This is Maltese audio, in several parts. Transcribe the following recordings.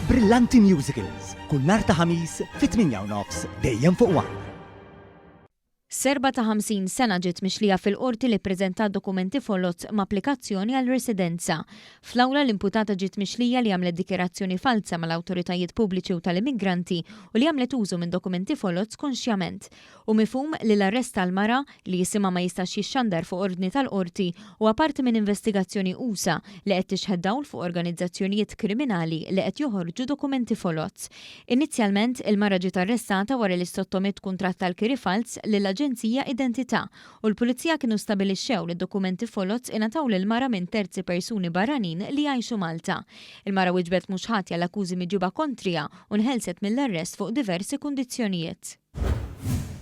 Brillanti Musicals, kull nhar ta' ħamis fit-8:30 dejjem fuq One. Serba ta' 50 sena ġiet mixlija fil-qorti li ppreżentat dokumenti folot ma' applikazzjoni għal residenza. Fl-awla l-imputata ġiet mixlija li għamlet dikjerazzjoni falsa mal-awtoritajiet pubbliċi u tal-immigranti u li għamlet użu minn dokumenti folot skonxjament. U mifhum li l-arrest tal-mara li jisimha ma jistax jixxandar fuq ordni tal-qorti u apparti minn investigazzjoni usa li qed tixħed dawl fuq organizzazzjonijiet kriminali li qed joħorġu dokumenti folot. Inizjalment il-mara ġiet arrestata wara li sottomett kuntratt tal-kiri fals lill-Aġenzija Identità u l-Pulizija kienu stabilixxew li d-dokumenti folot ingħataw lil-mara minn terzi persuni barranin li jgħixu Malta. Il-mara wiġbet mhux ħatja l-akkużi miġuba kontrija u nħelset mill-arrest fuq diversi kundizzjonijiet.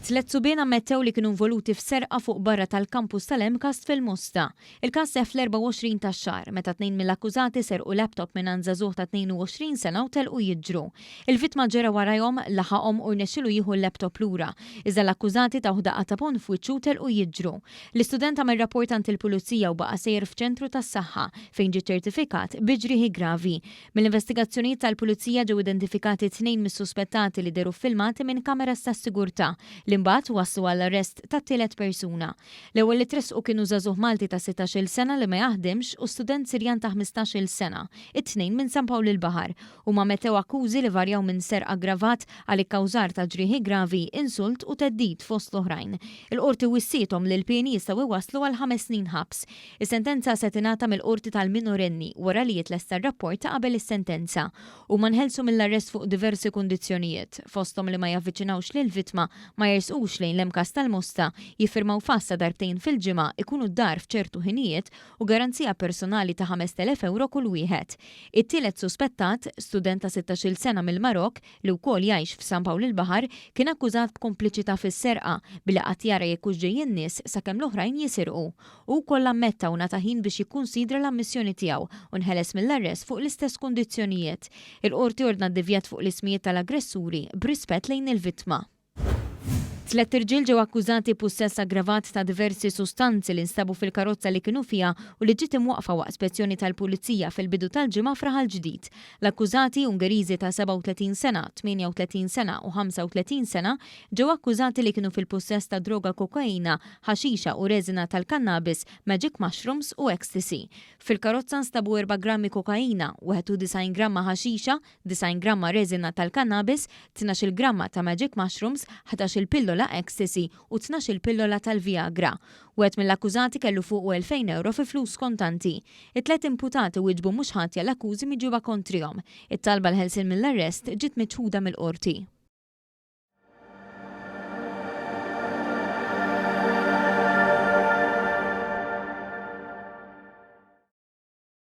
3 subien ammettew li kienu involuti f'serqa fuq barra tal-kampus tal-Emkast fil-Musta. Il-każ seħħ fl-24 tax-xahar meta 2 mill-akkużati serqu laptop minn żagħżugħ ta' 22 sena u telqu jiġru. Il-vittma ġera warahom laħaqhom u rnexxielu jieħu l-laptop lura. Iżda l-akkużati taw daqqa ta' pon f'wiċċu telqu jiġru. L-istudent għamel rapport ant il-pulizija u baqa' sejjer f'ċentru tas-saħħa fejn ġie ċertifikat biġrieħi gravi. Mill-investigazzjonijiet tal-pulizija ġew identifikati 2 mis-suspettati li deru filmati minn kameras tas-sigurtà. Imbagħad waslu għall-arrest ta' 3 persuna. L-ewwel li tresqu kienu żagħżugħ Malti ta' 16-il sena li ma jaħdimx u student Sirjan ta' 15-il sena. It-tnejn minn San Pawl il-Baħar huma mettew akkużi li varjaw minn serq aggravat għal ikkawżar ta' ġrieħi gravi, insult u teddid fost l-oħrajn. Il-qorti wissiethom li l-pieni jistgħu iwasslu għal 5 snin ħabs. Is-sentenza se tingħata mill-qorti tal-minorenni wara li jitlesta r-rapport ta' qabel is-sentenza. Huma nħelsu mill-arrest fuq diversi kundizzjonijiet, fosthom li ma javviċinawx lill-vittma ma jersqux lejn l-Emkast tal-Musta, jiffirmaw fassa darbtejn fil-ġimgħa ikunu d-dar f'ċertu ħinijiet u garanzija personali ta' 5,000 euro kull wieħed. It-tielet suspettat, student ta' 16-il sena mill-Marok li wkoll jgħix f'San Pawl il-Baħar, kien akkużat b'kompliċità fis-serqa billi qatt jara jekk hux ġejjin nies sakemm l-oħrajn jisirqu. U wkoll ammetta u nata ħin biex jikkunsidra l-ammissjoni tiegħu u nħeles mill-arrest fuq l-istess kundizzjonijiet. Il-qorti ordna ddivjat fuq l-ismijiet tal-aggressuri b'rispett lejn il-vittma. 3 irġiel ġew akkużati b'possess aggravat ta' diversi sustanzi li nstabu fil-karozza li kienu fiha u li ġiet imwaqfa waqt spezzjoni tal-pulizija fil-bidu tal-ġimgħa f'Raħal Ġdid. L-akkużati Ungeriżi ta' 37 sena, 38 sena u 35 sena ġew akkużati li kienu fil-possess ta' droga kokaina, ħaxixa u reżina tal-kannabis, magic mushrooms u ecstasy. Fil-karozza nstabu 4 grammi kokaina, 91 gramma ħaxixa, 90 gramma reżina tal-kannabis, 12 gramma ta' magic mushrooms, 11 pillola ecstasy u 12 pillola tal-Viagra. Wieħed mill-akkużati kellu fuq 2,000 euro fi flus kontanti. It-3 imputati wieġbu mhux ħatja l-akkużi miġuba kontrihom. It-talba l-ħelsin mill-arrest ġiet miċħuda mill-qorti.